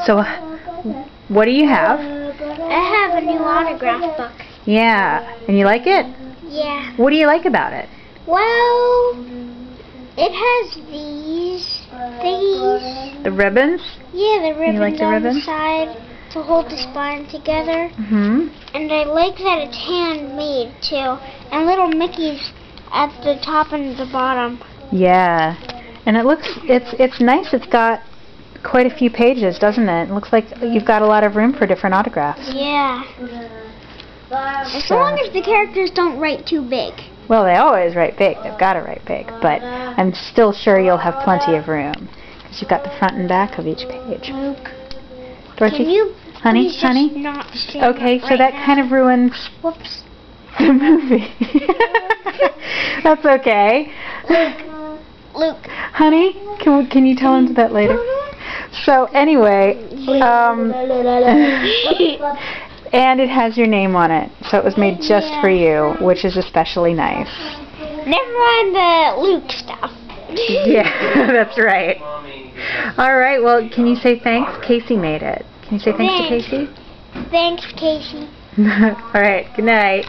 So, what do you have? I have a new autograph book. Yeah. And you like it? Yeah. What do you like about it? Well, it has these thingies. The ribbons? Yeah, the ribbons, You like the on ribbons? the side to hold the spine together. Mm-hmm. And I like that it's handmade too. And little Mickeys at the top and the bottom. Yeah. And it looks, it's nice. It's got quite a few pages, doesn't it? It looks like you've got a lot of room for different autographs. Yeah. As long as the characters don't write too big. Well, they always write big. They've got to write big. But I'm still sure you'll have plenty of room. Because you've got the front and back of each page. Luke, Dorothy? can you Honey? please Honey? just not say Okay, that so right that now? kind of ruins Whoops. the movie. That's okay. Luke. Honey, can you tell him that later? So anyway, and it has your name on it, so it was made just for you, which is especially nice. Never mind the Luke stuff. Yeah, that's right. All right, well, can you say thanks? Casey made it. Can you say thanks to Casey? Thanks, Casey. All right, good night.